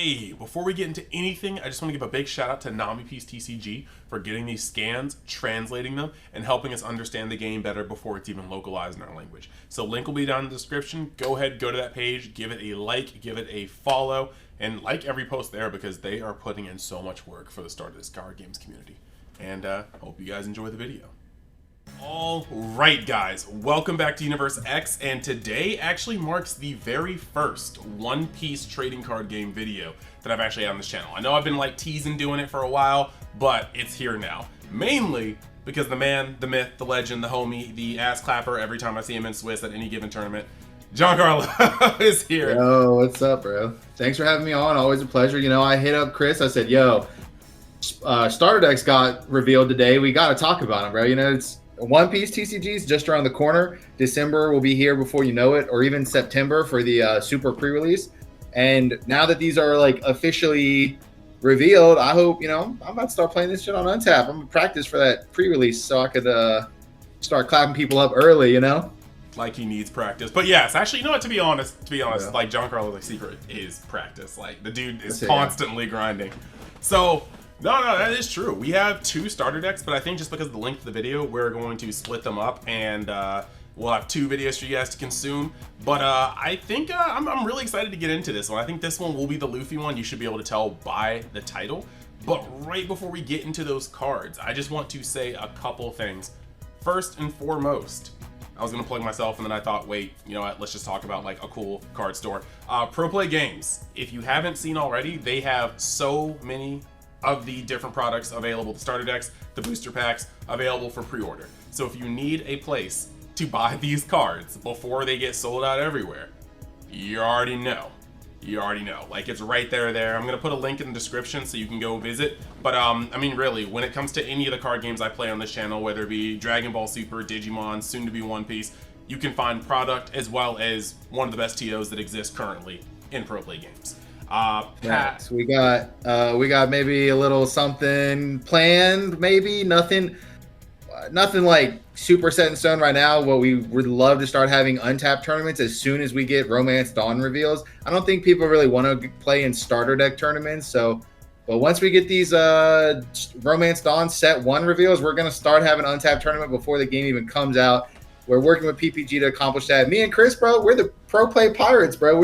Hey, before we get into anything, I just want to give a big shout out to Nami TCG for getting these scans, translating them, and helping us understand the game better before it's even localized in our language. So link will be down in the description. Go ahead, go to that page, give it a like, give it a follow, and like every post there because they are putting in so much work for the start of this card games community. And hope you guys enjoy the video. All right, guys, welcome back to Universe X, and today actually marks the very first One Piece trading card game video that I've actually had on this channel. I know I've been like teasing doing it for a while, but it's here now. Mainly because the man, the myth, the legend, the homie, the ass clapper every time I see him in Swiss at any given tournament, Giancarlo is here. Yo, what's up, bro? Thanks for having me on. Always a pleasure. You know, I hit up Chris. I said, yo, starter decks got revealed today. We got to talk about them, bro. You know, it's One Piece TCG's just around the corner. December will be here before you know it, or even September for the super pre-release. And now that these are like officially revealed, I hope, you know, I'm about to start playing this shit on Untap. I'm gonna practice for that pre-release so I could start clapping people up early, you know? Like he needs practice. But yes, actually, you know what, to be honest, Yeah. like Giancarlo's like secret is practice. Like the dude is That's it, constantly grinding. So no, that is true. We have two starter decks, but I think just because of the length of the video, we're going to split them up, and we'll have two videos for you guys to consume. But I think I'm really excited to get into this one. I think this one will be the Luffy one. You should be able to tell by the title. But right before we get into those cards, I just want to say a couple things. First and foremost, I was gonna plug myself, and then I thought, wait, you know what, let's just talk about like a cool card store. Pro Play Games, if you haven't seen already, they have so many of the different products available, the starter decks, the booster packs available for pre-order. So if you need a place to buy these cards before they get sold out everywhere, you already know. You already know. Like, it's right there. I'm gonna put a link in the description so you can go visit. But I mean, really, when it comes to any of the card games I play on this channel, whether it be Dragon Ball Super, Digimon, soon to be One Piece, you can find product as well as one of the best TOs that exist currently in Pro Play Games. Pat, we got maybe a little something planned, maybe nothing like super set in stone right now. What we would love to start having untapped tournaments as soon as we get Romance Dawn reveals. I don't think people really want to play in starter deck tournaments, but once we get these Romance Dawn set 1 reveals, we're gonna start having untapped tournament before the game even comes out. We're working with PPG to accomplish that. Me and Chris, bro, we're the Pro Play Pirates, bro.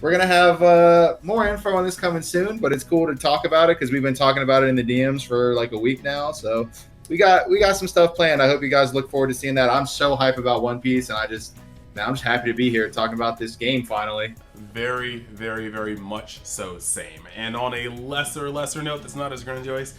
We're gonna have more info on this coming soon, but it's cool to talk about it because we've been talking about it in the DMs for like a week now. So we got some stuff planned. I hope you guys look forward to seeing that. I'm so hype about One Piece, and I'm just happy to be here talking about this game finally. Very, very much so same. And on a lesser note that's not as grandiose,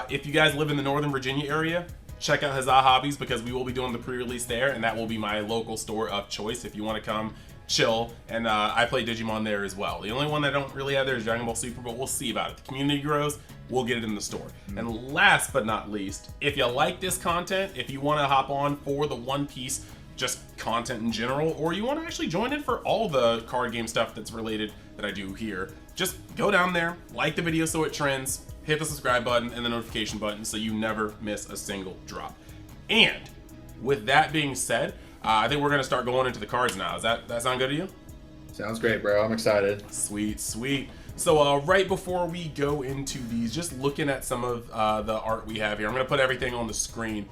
if you guys live in the Northern Virginia area, check out Huzzah Hobbies because we will be doing the pre-release there, and that will be my local store of choice if you want to come chill. And I play Digimon there as well. The only one that I don't really have there is Dragon Ball Super, but we'll see about it. The community grows, we'll get it in the store. And last but not least, if you like this content, if you want to hop on for the One Piece just content in general, or you want to actually join in for all the card game stuff that's related that I do here, just go down there, like the video so it trends, hit the subscribe button and the notification button so you never miss a single drop. And with that being said, I think we're gonna start going into the cards now. Does that sound good to you? Sounds great, bro. I'm excited. Sweet. So right before we go into these, just looking at some of the art we have here, I'm gonna put everything on the screen.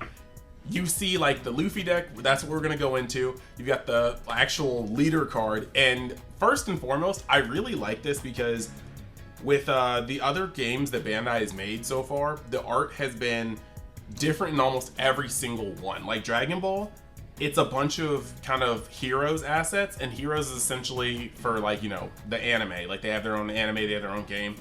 You see like the Luffy deck, that's what we're gonna go into. You've got the actual leader card, and first and foremost, I really like this because with the other games that Bandai has made so far, the art has been different in almost every single one. Like Dragon Ball, it's a bunch of kind of Heroes assets, and Heroes is essentially for like, you know, the anime. Like they have their own anime, they have their own game.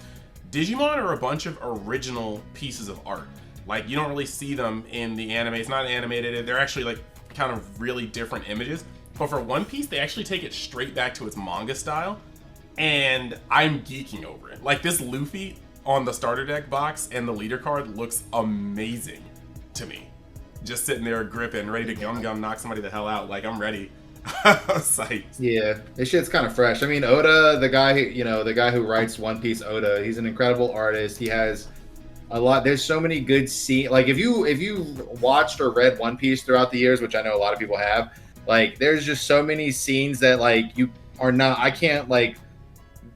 Digimon are a bunch of original pieces of art. Like you don't really see them in the anime. It's not animated. They're actually like kind of really different images. But for One Piece, they actually take it straight back to its manga style. And I'm geeking over it. Like this Luffy on the starter deck box and the leader card looks amazing to me. Just sitting there gripping, ready to gum knock somebody the hell out. Like I'm ready. Psyched. Yeah, this shit's kind of fresh. I mean, Oda, the guy who writes One Piece, Oda, he's an incredible artist. He has a lot. There's so many good scenes. Like if you watched or read One Piece throughout the years, which I know a lot of people have, like there's just so many scenes that like you are not. I can't like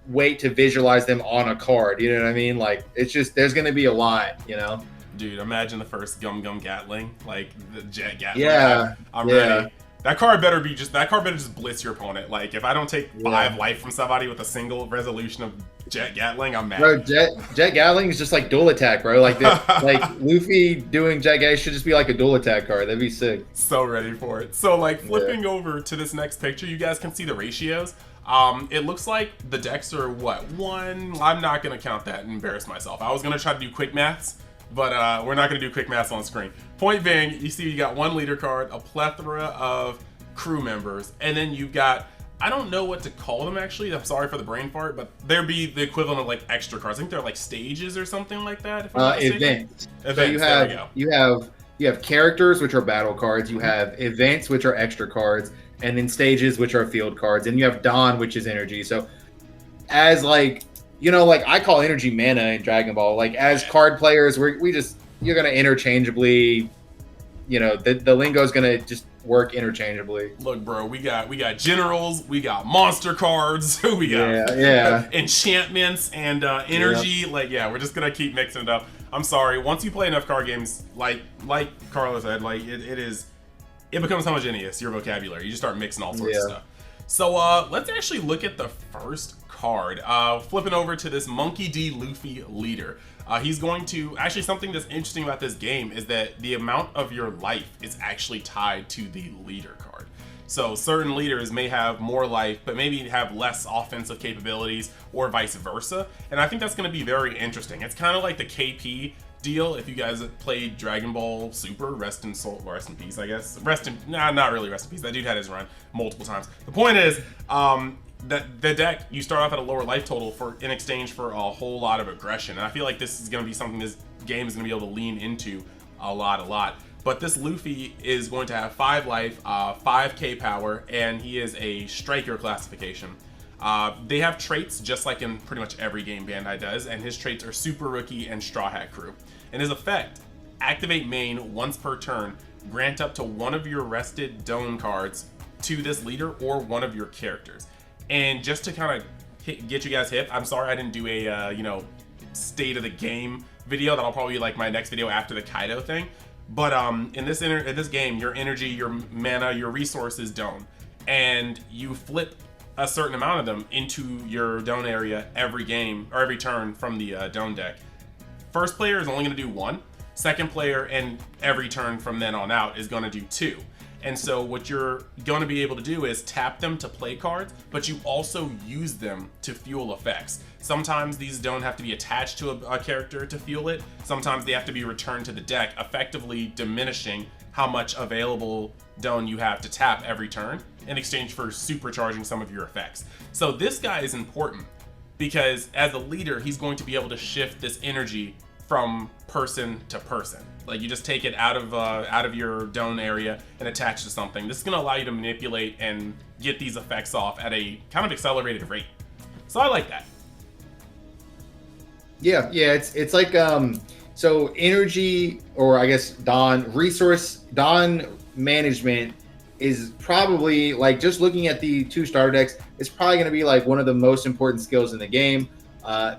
wait to visualize them on a card. You know what I mean? Like, it's just, there's going to be a lot, you know? Dude, imagine the first Gum Gum Gatling, like the Jet Gatling. Yeah. I'm ready. That card better just blitz your opponent. Like, if I don't take 5 life from somebody with a single resolution of Jet Gatling, I'm mad. Bro, Jet Gatling is just like dual attack, bro. Like, like Luffy doing Jet Gatling should just be like a dual attack card. That'd be sick. So ready for it. So, like, flipping over to this next picture, you guys can see the ratios. It looks like the decks are what, 1? I'm not gonna count that and embarrass myself. I was gonna try to do quick maths, but we're not gonna do quick maths on screen. Point being, you see you got 1 leader card, a plethora of crew members, and then you've got, I don't know what to call them actually. I'm sorry for the brain fart, but they'd be the equivalent of like extra cards. I think they're like stages or something like that. If I'm not mistaken. Events. Events. So you have characters, which are battle cards. You have events, which are extra cards, and then stages, which are field cards. And you have Dawn, which is energy. So as like, you know, like I call energy mana in Dragon Ball. Like as card players, you're gonna interchangeably, you know, the lingo is gonna just work interchangeably. Look, bro, we got generals, we got monster cards, we got enchantments and energy. Like, we're just gonna keep mixing it up. I'm sorry. Once you play enough card games, like Carlo said, like it becomes homogeneous, your vocabulary. You just start mixing all sorts of stuff. So let's actually look at the first card. Flipping over to this Monkey D Luffy leader. He's going to, actually something that's interesting about this game is that the amount of your life is actually tied to the leader card. So certain leaders may have more life, but maybe have less offensive capabilities or vice versa. And I think that's going to be very interesting. It's kind of like the KP deal. If you guys have played Dragon Ball Super, rest in peace, I guess. Not really rest in peace. That dude had his run multiple times. The point is, that the deck, you start off at a lower life total in exchange for a whole lot of aggression. And I feel like this is going to be something this game is going to be able to lean into a lot. But this Luffy is going to have 5 life, 5k power, and he is a striker classification. They have traits just like in pretty much every game Bandai does, and his traits are Super Rookie and Straw Hat Crew. And his effect, activate main once per turn, grant up to 1 of your rested Dome cards to this leader or 1 of your characters. And just to kind of get you guys hip, I'm sorry I didn't do a state of the game video. That'll probably be like my next video after the Kaido thing. But in this game, your energy, your mana, your resources Dome, and you flip a certain amount of them into your Dome area every game or every turn from the Dome deck. First player is only going to do 1. Second player and every turn from then on out is going to do 2. And so what you're going to be able to do is tap them to play cards, but you also use them to fuel effects. Sometimes these don't have to be attached to a character to fuel it. Sometimes they have to be returned to the deck, effectively diminishing how much available Don you have to tap every turn in exchange for supercharging some of your effects. So this guy is important because as a leader, he's going to be able to shift this energy from person to person. Like you just take it out of your Dome area and attach to something. This is going to allow you to manipulate and get these effects off at a kind of accelerated rate. So I like that. Yeah, it's like so energy, or I guess Don management is probably, like, just looking at the 2 starter decks, it's probably going to be like one of the most important skills in the game.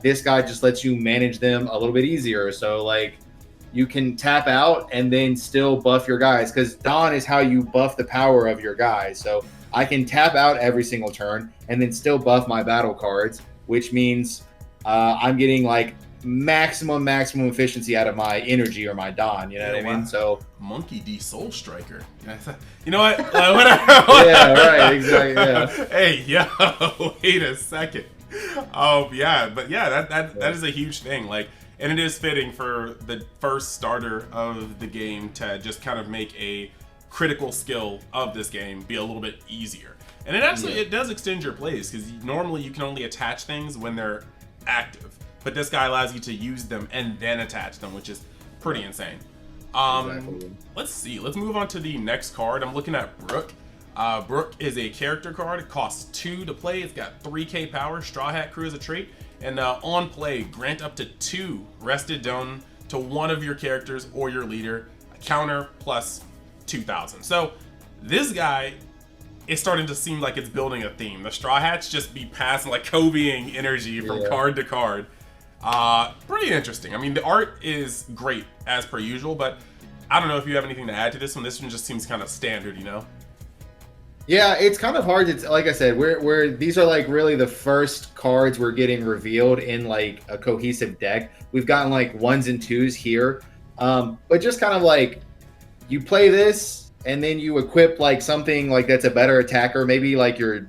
This guy just lets you manage them a little bit easier. So like you can tap out and then still buff your guys, because Dawn is how you buff the power of your guys. So I can tap out every single turn and then still buff my battle cards, which means I'm getting like maximum efficiency out of my energy or my Dawn. You know what I mean? So Monkey D Soul Striker. You know what? Yeah, right, exactly. Yeah. Hey, yo, wait a second. That is a huge thing. Like, and it is fitting for the first starter of the game to just kind of make a critical skill of this game be a little bit easier. And it actually it does extend your plays, because normally you can only attach things when they're active, but this guy allows you to use them and then attach them, which is pretty insane. Exactly. Let's see. Let's move on to the next card. I'm looking at Brook. Brook is a character card. It costs 2 to play. It's got 3k power. Straw Hat Crew is a trait. And on play, grant up to 2 rested Dome to 1 of your characters or your leader. A counter plus 2,000. So this guy it's starting to seem like it's building a theme. The Straw Hats just be passing like Kobeing energy from card to card. Pretty interesting. I mean, the art is great as per usual, but I don't know if you have anything to add to this one. This one just seems kind of standard, you know? Yeah, it's kind of hard to, like I said, we're these are like really the first cards we're getting revealed in like a cohesive deck. We've gotten like 1s and 2s here, but just kind of like you play this and then you equip like something like that's a better attacker. Maybe like you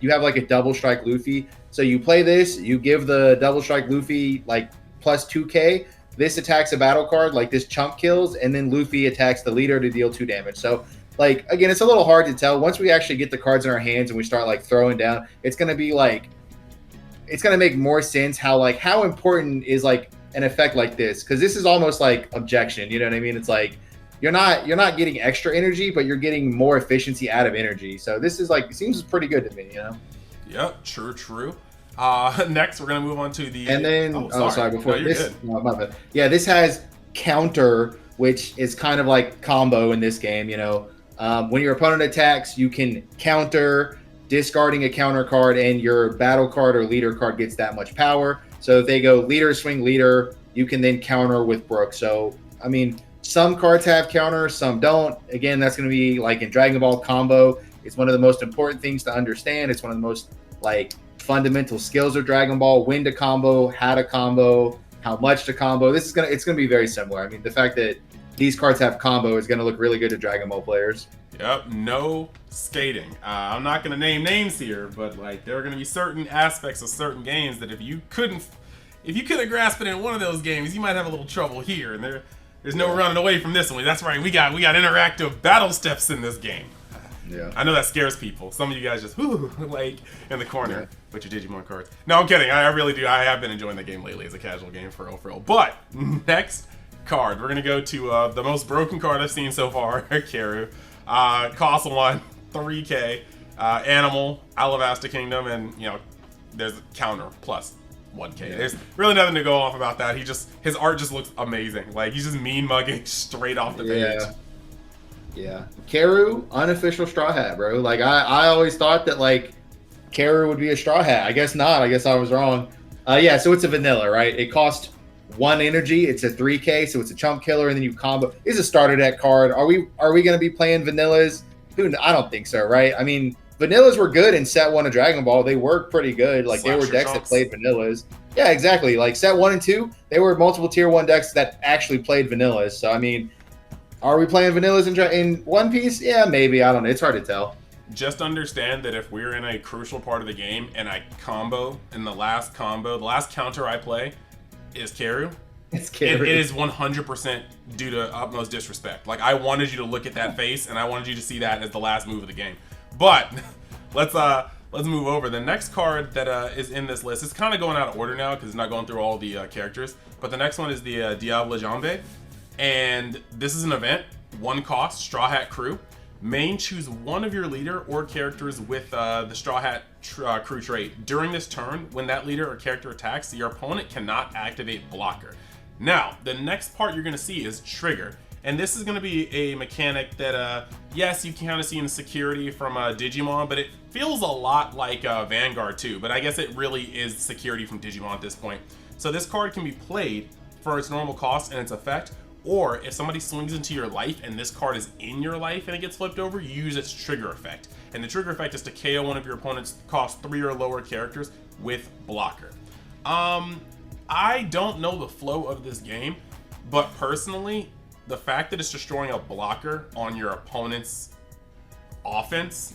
have like a double strike Luffy. So you play this, you give the double strike Luffy like plus 2k. This attacks a battle card, like this chump kills, and then Luffy attacks the leader to deal 2 damage. So like, again, it's a little hard to tell. Once we actually get the cards in our hands and we start like throwing down, it's going to be like, it's going to make more sense how important is like an effect like this. Cause this is almost like objection. You know what I mean? It's like, you're not getting extra energy, but you're getting more efficiency out of energy. So this is like, it seems pretty good to me, you know? Yep. True. Next we're going to move on to the, and then, before no, this, no, my bad. Yeah, this has counter, which is kind of like combo in this game, you know? When your opponent attacks, you can counter, discarding a counter card, and your battle card or leader card gets that much power. So if they go leader, swing, leader, you can then counter with Brook. So, I mean, some cards have counter, some don't. Again, that's going to be like in Dragon Ball combo. It's one of the most important things to understand. It's one of the most like fundamental skills of Dragon Ball. When to combo, how to combo, how much to combo. It's going to be very similar. I mean, the fact that these cards have combo is going to look really good to Dragon Ball players. Yep, no skating. I'm not going to name names here, but like there are going to be certain aspects of certain games that if you couldn't grasp it in one of those games, you might have a little trouble here. And there's no running away from this one. That's right, we got interactive battle steps in this game. Yeah, I know that scares people. Some of you guys just like in the corner with your Digimon cards. No, I'm kidding. I really do. I have been enjoying the game lately as a casual game for real. But next card, we're gonna go to the most broken card I've seen so far, Karu. Cost 1, 3k, animal, Alabasta Kingdom, and you know, there's a counter plus 1k. There's really nothing to go off about that. His art just looks amazing. Like he's just mean mugging straight off the page. Yeah. Karu, unofficial Straw Hat, bro. Like I always thought that like Karu would be a Straw Hat. I guess not. I guess I was wrong. Yeah, so it's a vanilla, right? It costs 1 energy. It's a 3k, so it's a chump killer, and then you combo. It's a starter deck card. Are we going to be playing vanillas? I don't think so, right? I mean, vanillas were good in set 1 of Dragon Ball. They worked pretty good. Like they were decks that played vanillas. Yeah, exactly. Like set 1 and 2, they were multiple tier 1 decks that actually played vanillas. So I mean, are we playing vanillas in One Piece? Yeah, maybe. I don't know. It's hard to tell. Just understand that if we're in a crucial part of the game and I combo, and the last counter I play is Karu. It's Karu. It is 100% due to utmost disrespect. Like I wanted you to look at that face, and I wanted you to see that as the last move of the game. But let's move over. The next card that is in this list is kind of going out of order now because it's not going through all the characters. But the next one is the Diable Jambe, and this is an event. 1 cost, Straw Hat Crew. Main, choose one of your leader or characters with the Straw Hat crew trait. During this turn, when that leader or character attacks, your opponent cannot activate blocker. Now, the next part you're going to see is trigger. And this is going to be a mechanic that, yes, you can kind of see in security from Digimon, but it feels a lot like Vanguard too. But I guess it really is security from Digimon at this point. So this card can be played for its normal cost and its effect, or if somebody swings into your life and this card is in your life and it gets flipped over, you use its trigger effect. And the trigger effect is to KO one of your opponent's cost 3 or lower characters with blocker. I don't know the flow of this game, but personally, the fact that it's destroying a blocker on your opponent's offense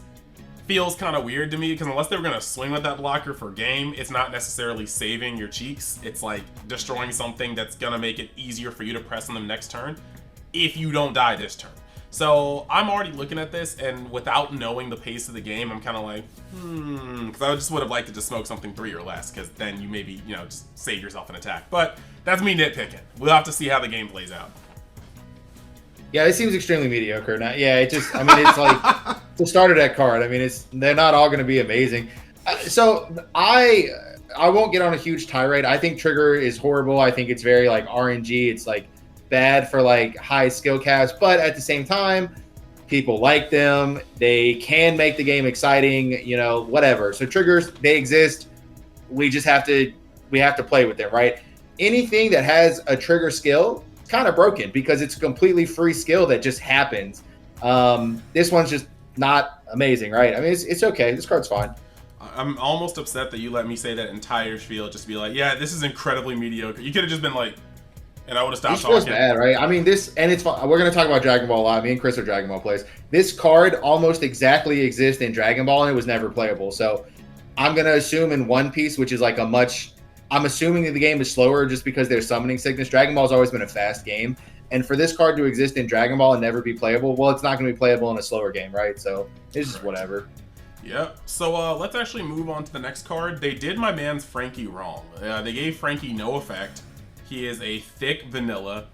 feels kind of weird to me, because unless they were going to swing with that blocker for game, it's not necessarily saving your cheeks. It's like destroying something that's going to make it easier for you to press on them next turn if you don't die this turn. So I'm already looking at this, and without knowing the pace of the game, I'm kind of like, because I just would have liked to just smoke something 3 or less, because then you maybe, just save yourself an attack. But that's me nitpicking. We'll have to see how the game plays out. Yeah, it seems extremely mediocre. Now, yeah, it's like it's a starter deck card. I mean, they're not all going to be amazing. So I won't get on a huge tirade. I think Trigger is horrible. I think it's very RNG. It's bad for high skill caps, but at the same time, People like them. They can make the game exciting, you know, whatever. So triggers, they exist. We just have to play with them, right? Anything that has a trigger skill, kind of broken because it's a completely free skill that just happens. This one's just not amazing, right? I mean, it's okay. This card's fine. I'm almost upset that you let me say that entire spiel just to be like, yeah, this is incredibly mediocre. You could have just been like, and I would have stopped talking. Feels bad, right? I mean, this, and it's fun. We're going to talk about Dragon Ball a lot. Me and Chris are Dragon Ball players. This card almost exactly exists in Dragon Ball, and it was never playable. So I'm going to assume in One Piece, which is like I'm assuming that the game is slower just because there's summoning sickness. Dragon Ball's always been a fast game. And for this card to exist in Dragon Ball and never be playable, well, it's not going to be playable in a slower game, right? So it's just whatever. Yep. So let's actually move on to the next card. They did my man's Frankie wrong. They gave Frankie no effect. He is a thick vanilla.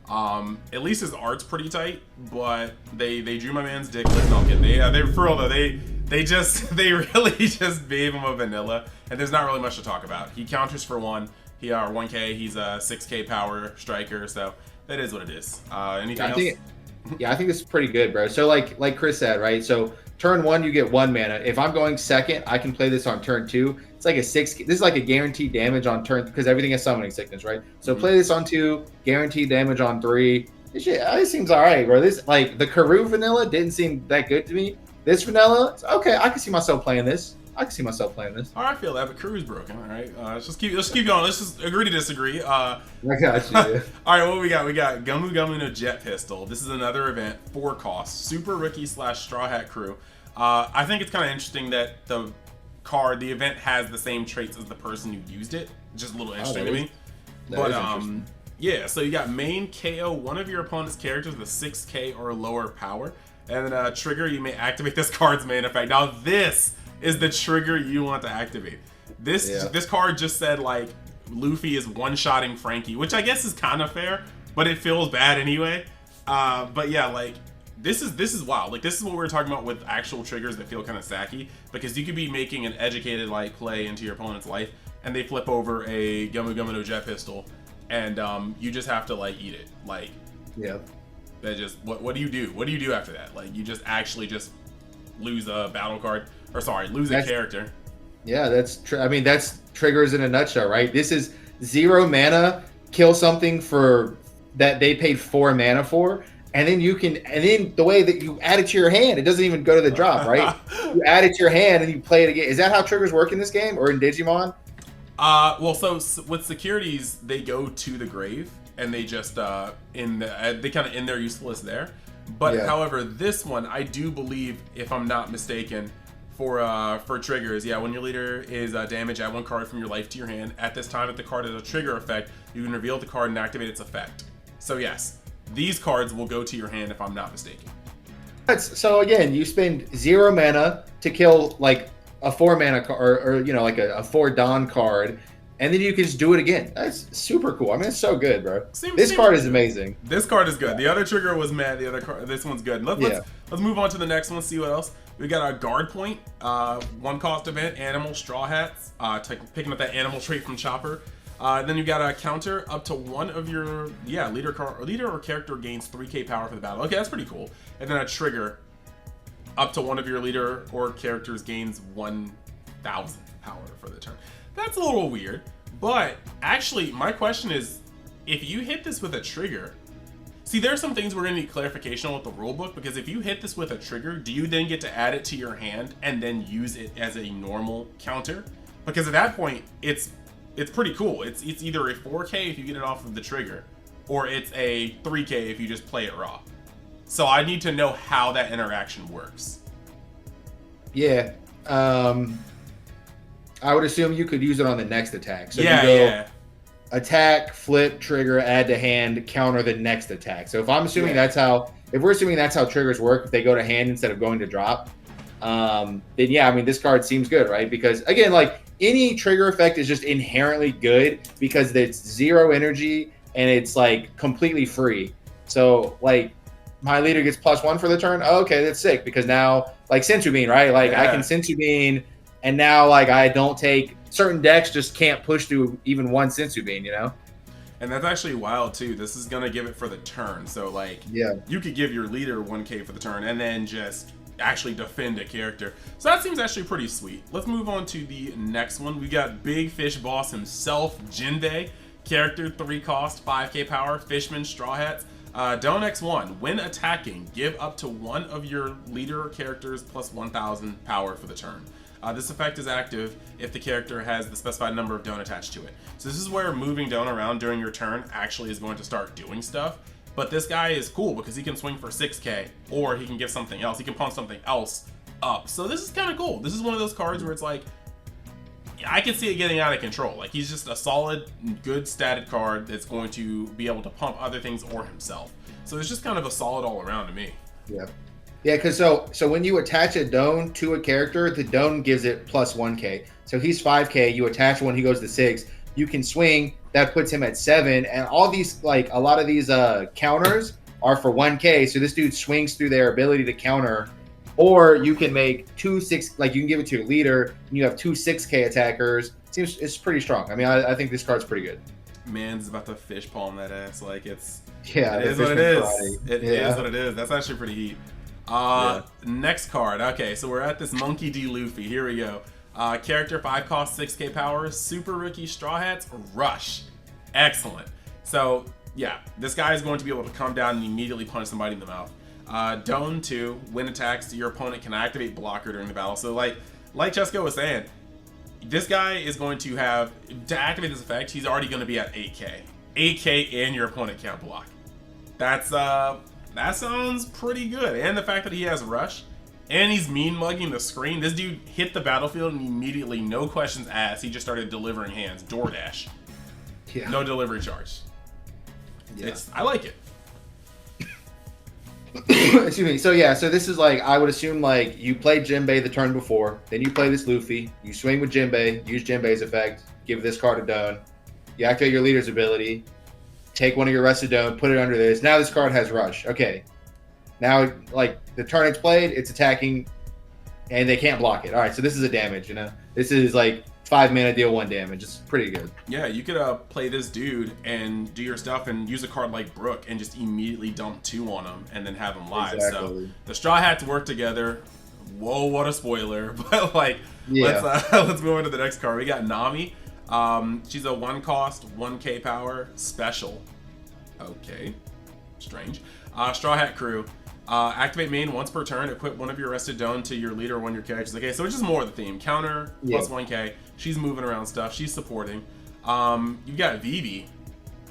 At least his art's pretty tight, but they drew my man's dick. Let's not get they for real though. They really just gave him a vanilla, and there's not really much to talk about. He counters for 1. He 1K. He's a 6K power striker, so that is what it is. Anything else? I think this is pretty good, bro. So like Chris said, right? So turn 1, you get 1 mana. If I'm going second, I can play this on turn 2. It's like a 6. This is like a guaranteed damage on turn because everything has summoning sickness, right? So play this on 2, guaranteed damage on 3. This seems all right, bro. This like the Karoo vanilla didn't seem that good to me. This vanilla, okay, I can see myself playing this. All right, I feel that, but Karoo's broken. All right, let's just keep going. Let's just agree to disagree. I got you. All right, what we got? We got Gumu Gumu no Jet Pistol. This is another event, 4 cost, Super Rookie / Straw Hat Crew. I think it's kind of interesting that the event has the same traits as the person who used it. Just a little interesting to me. But yeah, so you got main KO one of your opponent's characters with 6K or lower power, and then trigger, you may activate this card's main effect. Now this is the trigger you want to activate. This card just said like Luffy is one-shotting Frankie, which I guess is kind of fair, but it feels bad anyway. But yeah, like this is wild. Like this is what we were talking about with actual triggers that feel kind of sacky, because you could be making an educated like play into your opponent's life, and they flip over a Gumu Gumu no Jet Pistol, and you just have to like eat it. Like that just what do you do? What do you do after that? Like you just actually just lose a battle card, or sorry, lose a character. Yeah, that's that's triggers in a nutshell, right? This is 0 mana, kill something for that they paid 4 mana for, and then the way that you add it to your hand, it doesn't even go to the drop, right? You add it to your hand and you play it again. Is that how triggers work in this game or in Digimon? Well, so with securities, they go to the grave and they just they kind of end their usefulness there. But however, this one, I do believe, if I'm not mistaken, for triggers, when your leader is damaged, add 1 card from your life to your hand. At this time, if the card has a trigger effect, you can reveal the card and activate its effect. So yes, these cards will go to your hand if I'm not mistaken. So again, you spend 0 mana to kill like a 4 mana card, or like a 4 Dawn card, and then you can just do it again. That's super cool. I mean, it's so good, bro. This card is amazing. This card is good. The other trigger was mad. The other card, this one's good. Let's move on to the next one. See what else we got. A guard point, 1 cost event, animal straw hats. Picking up that animal trait from Chopper. Then you got a counter up to 1 of your leader or character gains 3K power for the battle. Okay, that's pretty cool. And then a trigger up to 1 of your leader or characters gains 1,000 power for the turn. That's a little weird, but actually my question is, if you hit this with a trigger, see, there are some things we're going to need clarification on with the rulebook, because if you hit this with a trigger, do you then get to add it to your hand and then use it as a normal counter? Because at that point, it's pretty cool. It's either a 4K if you get it off of the trigger, or it's a 3K if you just play it raw. So I need to know how that interaction works. Yeah. I would assume you could use it on the next attack. So you go attack, flip, trigger, add to hand, counter the next attack. So if I'm assuming if we're assuming that's how triggers work, if they go to hand instead of going to drop, then this card seems good, right? Because again, like any trigger effect is just inherently good because it's 0 energy and it's like completely free. So like my leader gets +1 for the turn. Oh, okay, that's sick, because now like Sensu Bean, right? Like I can Sensu Bean, and now like I don't take certain decks just can't push through even 1 Sensu Bean, And that's actually wild too. This is gonna give it for the turn. So like, you could give your leader 1k for the turn and then just actually defend a character. So that seems actually pretty sweet. Let's move on to the next one. We got Big Fish Boss himself, Jinbei. Character 3 cost, 5k power, Fishman, Straw Hats. Don't X1. When attacking, give up to one of your leader characters plus 1000 power for the turn. This effect is active if the character has the specified number of Don't attached to it. So this is where moving Don't around during your turn actually is going to start doing stuff. But this guy is cool because he can swing for 6k, or he can give something else. He can pump something else up. So this is kind of cool. This is one of those cards where it's like, I can see it getting out of control. Like, he's just a solid, good statted card that's going to be able to pump other things or himself. So it's just kind of a solid all around to me. Yeah. Yeah, because so when you attach a Don to a character, the Don gives it plus 1k. So he's 5k, you attach one, he goes to 6. You can swing, that puts him at 7. And all these, like, a lot of these counters are for 1k. So this dude swings through their ability to counter. Or you can make 2 6, like you can give it to your leader, and you have 2 6k attackers. It's pretty strong. I mean, I think this card's pretty good. Man's about to fish palm that ass. Like, it is what it is. It is what it is. That's actually pretty heat. Next card. Okay, so we're at this Monkey D Luffy. Here we go. Character 5 cost, 6k power, Super Rookie, Straw Hats, Rush. Excellent. So yeah, this guy is going to be able to come down and immediately punch somebody in the mouth. Don 2, when attacks, your opponent can activate blocker during the battle. So like Chesko was saying, this guy is going to have, to activate this effect, he's already going to be at 8k. 8k and your opponent can't block. That's that sounds pretty good. And the fact that he has Rush, and he's mean mugging the screen. This dude hit the battlefield and immediately, no questions asked, he just started delivering hands. DoorDash. Yeah. No delivery charge. Yeah. I like it. Excuse me. So yeah, so this is like, I would assume like you played Jinbei the turn before, then you play this Luffy, you swing with Jinbei, use Jinbei's effect, give this card a Don, you activate your leader's ability, take one of your rested Don, put it under this. Now this card has Rush. Okay. Now, like, the turn it's played, it's attacking, and they can't block it. All right, so this is a damage, you know? This is like 5 mana, deal 1 damage. It's pretty good. Yeah, you could play this dude and do your stuff and use a card like Brook and just immediately dump 2 on him and then have him live. Exactly. So the Straw Hats work together. Whoa, what a spoiler. But, like, let's move on to the next card. We got Nami. She's a 1 cost, 1k power, special. Okay, strange. Straw Hat Crew. Activate main once per turn. Equip one of your rested Don to your leader or one of your characters. Okay, so it's just more of the theme. Counter plus 1k. She's moving around stuff. She's supporting. You got Vivi.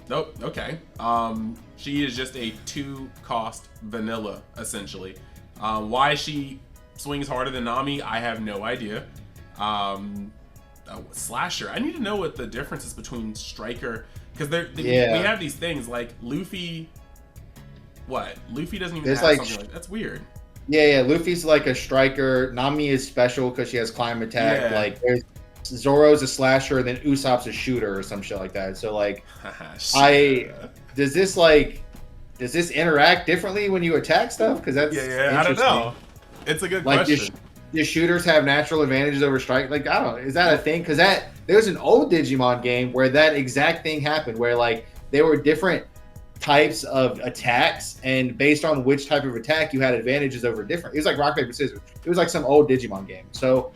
Nope. Okay. She is just a 2 cost vanilla essentially. Why she swings harder than Nami, I have no idea. Slasher. I need to know what the difference is between Striker, because we have these things like Luffy. What? Luffy doesn't even have something like that's weird. Yeah. Luffy's like a striker. Nami is special because she has climb attack. Yeah. Like there's Zoro's a slasher, and then Usopp's a shooter or some shit like that. So like, does this interact differently when you attack stuff? Because that's I don't know. It's a good question. Do shooters have natural advantages over strike? Like, I don't know. Is that a thing? Because there's an old Digimon game where that exact thing happened, where like there were different types of attacks, and based on which type of attack you had advantages over different. It was like rock paper scissors. It was like some old Digimon game. So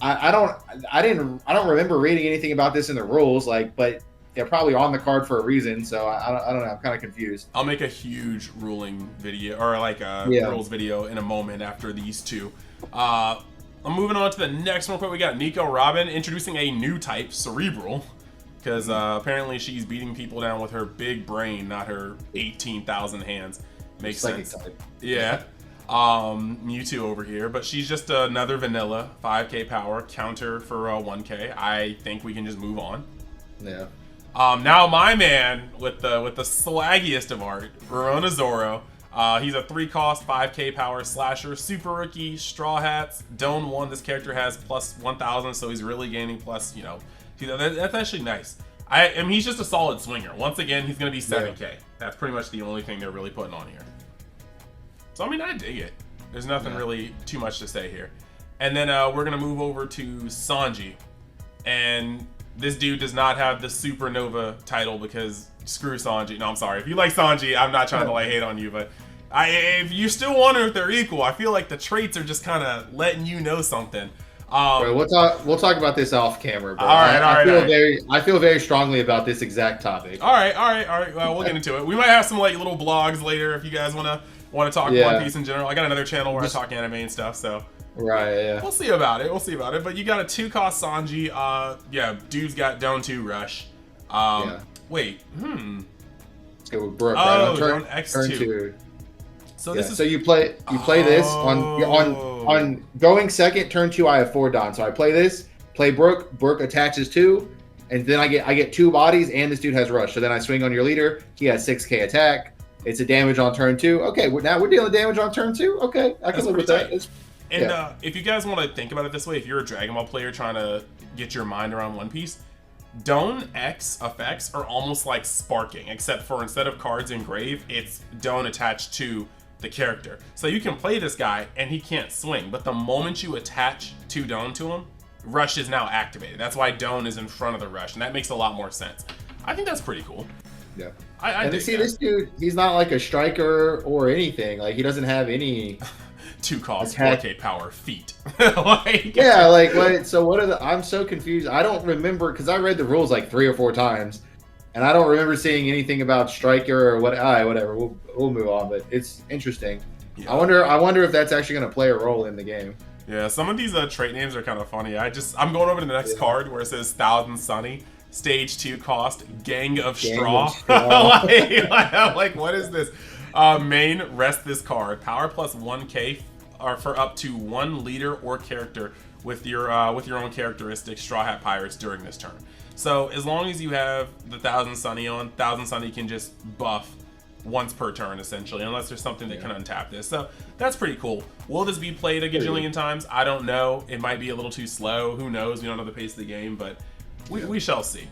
I don't remember reading anything about this in the rules. Like, but they're probably on the card for a reason. So I don't know. I'm kind of confused. I'll make a huge ruling video or like a rules video in a moment after these two. I'm moving on to the next one. We got Nico Robin introducing a new type, Cerebral. Because apparently she's beating people down with her big brain, not her 18,000 hands. Makes sense. Type. Yeah. Mewtwo over here, but she's just another vanilla 5k power counter for 1k. I think we can just move on. Yeah. Now my man with the swaggiest of art, Verona Zoro. He's a 3 cost 5k power slasher, super rookie, Straw Hats, Don 1. This character has plus 1,000, so he's really gaining plus, you know. That's actually nice. I mean, he's just a solid swinger. Once again, he's going to be 7k. Yeah. That's pretty much the only thing they're really putting on here. So, I mean, I dig it. There's nothing really too much to say here. And then we're going to move over to Sanji. And this dude does not have the Supernova title because screw Sanji. No, I'm sorry. If you like Sanji, I'm not trying to like hate on you, but if you still wonder if they're equal, I feel like the traits are just kind of letting you know something. Bro, we'll talk about this off camera, bro. I feel very strongly about this exact topic. All right. Well, we'll get into it. We might have some like little blogs later if you guys want to talk One Piece in general. I got another channel where I talk anime and stuff, so right, yeah. We'll see about it. But you got a 2-cost Sanji. Yeah, dude's got down 2 rush. Wait, Let's go with Brook. Oh, right? on X2. 2. So this is so you play this on going second, turn 2. I have 4 Don, so I play this, play Brook. Brook attaches 2, and then I get 2 bodies, and this dude has rush. So then I swing on your leader. He has 6k attack. It's a damage on turn 2. Okay, now we're dealing damage on turn 2. Okay, I can live with that. If you guys want to think about it this way, if you're a Dragon Ball player trying to get your mind around One Piece, Don X effects are almost like sparking, except for instead of cards engrave, it's Don attached to the character. So you can play this guy and he can't swing, but the moment you attach 2 Don to him, rush is now activated. That's why Don is in front of the rush, and that makes a lot more sense. I think that's pretty cool. Yeah. I see this dude, he's not like a striker or anything. Like, he doesn't have any 2-cost 4K power feet. So what are I'm so confused. I don't remember, because I read the rules like 3 or 4 times, and I don't remember seeing anything about striker or what. Whatever. We'll move on, but it's interesting. Yeah. I wonder if that's actually going to play a role in the game. Yeah, some of these trait names are kind of funny. I'm going over to the next card where it says Thousand Sunny, stage 2 cost, Gang of Straw. like, what is this? Main, rest this card. Power plus 1k or for up to 1 leader or character with your own characteristics, Straw Hat Pirates during this turn. So as long as you have the Thousand Sunny on, Thousand Sunny can just buff once per turn essentially, unless there's something that can untap this. So that's pretty cool. Will this be played a gajillion times? I don't know. It might be a little too slow. Who knows? We don't know the pace of the game, but we shall see.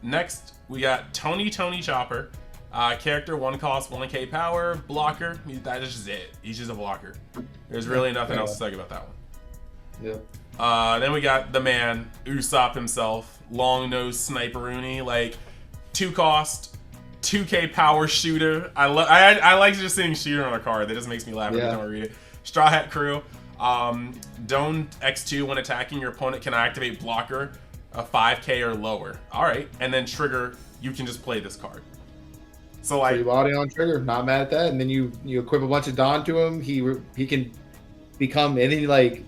Next we got Tony Chopper. Character 1 cost, 1k power, blocker. That is just it. He's just a blocker. There's really nothing else to say about that one. Yeah. Then we got the man, Usopp himself, long nose sniperoonie, like 2 cost, 2k power shooter. I like just seeing shooter on a card. That just makes me laugh every time I read it. Straw Hat Crew. Don X2 when attacking your opponent can activate blocker, a 5k or lower. All right, and then trigger. You can just play this card. So like, you body on trigger, not mad at that, and then you equip a bunch of Don to him. He can become any like.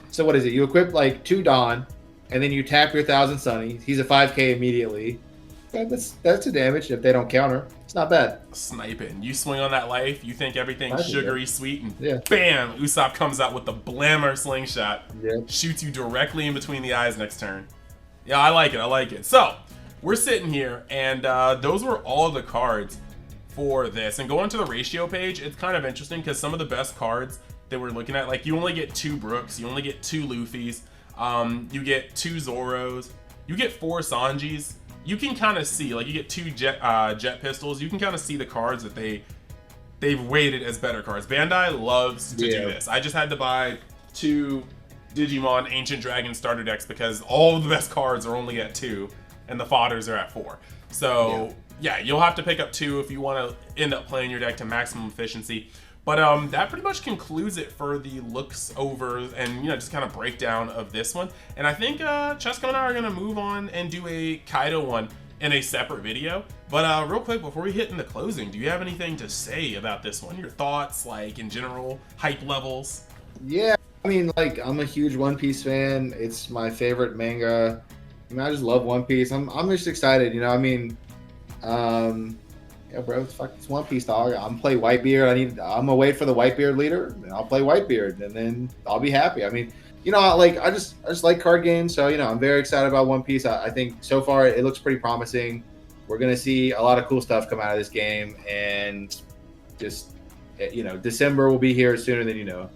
So what is it? You equip like 2 Don, and then you tap your Thousand Sunny. He's a 5k immediately. Yeah, that's a damage if they don't counter. It's not bad. Sniping. You swing on that life. You think everything's sugary sweet, and yeah. Bam! Usopp comes out with the blammer slingshot. Yep. Shoots you directly in between the eyes next turn. Yeah, I like it. So we're sitting here, and those were all of the cards for this. And going to the ratio page, it's kind of interesting because some of the best cards that we're looking at, like you only get 2 Brooks, you only get 2 Luffys, you get 2 Zoros, you get 4 Sanjis. You can kind of see, like you get 2 jet pistols. You can kind of see the cards that they've weighted as better cards. Bandai loves to do this. I just had to buy 2 Digimon Ancient Dragon starter decks because all of the best cards are only at 2 and the fodders are at 4. So yeah, you'll have to pick up 2 if you want to end up playing your deck to maximum efficiency. But that pretty much concludes it for the looks over and just kind of breakdown of this one. And I think Chesko and I are gonna move on and do a Kaido one in a separate video. But real quick before we hit into closing, do you have anything to say about this one? Your thoughts, like in general, hype levels? Yeah, I mean, like I'm a huge One Piece fan. It's my favorite manga. I mean, I just love One Piece. I'm just excited. Yeah, bro, fuck this One Piece, dog. I'm play Whitebeard. I'm gonna wait for the Whitebeard leader, and I'll play Whitebeard, and then I'll be happy. I mean, I just like card games, so I'm very excited about One Piece. I think so far it looks pretty promising. We're gonna see a lot of cool stuff come out of this game, and just December will be here sooner than you know.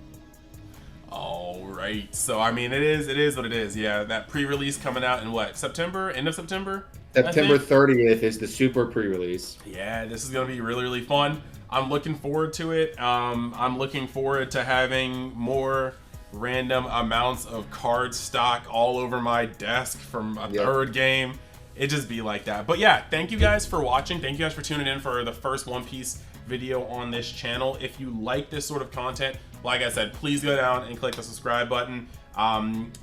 All right, so I mean, it is what it is. Yeah, that pre-release coming out in what, September? End of September? September 30th is the super pre-release. Yeah, this is going to be really, really fun. I'm looking forward to it. I'm looking forward to having more random amounts of card stock all over my desk from a third game. It just be like that. But yeah, thank you guys for watching. Thank you guys for tuning in for the first One Piece video on this channel. If you like this sort of content, like I said, please go down and click the subscribe button.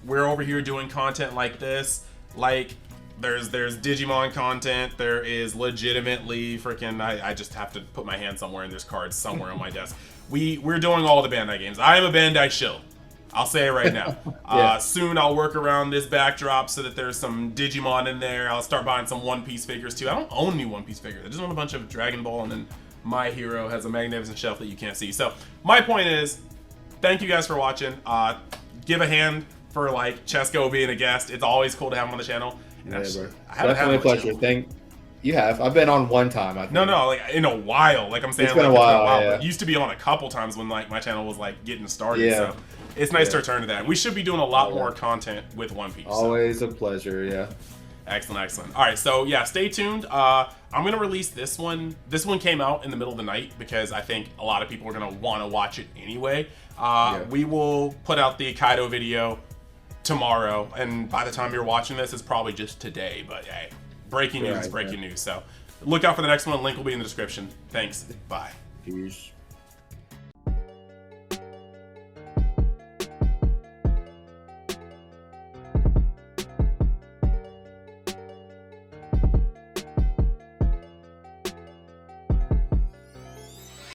We're over here doing content like this. Like, there's Digimon content. There is legitimately freaking, I just have to put my hand somewhere and there's cards somewhere on my desk. We're doing all the Bandai games. I am a Bandai shill. I'll say it right now. Soon I'll work around this backdrop so that there's some Digimon in there. I'll start buying some One Piece figures too. I don't own any One Piece figures. I just own a bunch of Dragon Ball, and then My Hero has a magnificent shelf that you can't see. So my point is, thank you guys for watching. Give a hand for like Chesco being a guest. It's always cool to have him on the channel. And bro. Definitely a pleasure. You have. I've been on one time, I think. No, like in a while. Like I'm saying, it's been a while. Yeah. But used to be on a couple times when like my channel was like getting started. So it's nice to return to that. We should be doing a lot more content with One Piece. Always a pleasure. Yeah. Excellent. All right, so yeah, stay tuned. I'm gonna release this one. This one came out in the middle of the night because I think a lot of people are gonna want to watch it anyway. We will put out the Kaido video tomorrow, and by the time you're watching this, it's probably just today. But hey, breaking news. So look out for the next one. Link will be in the description. Thanks. Bye. Peace.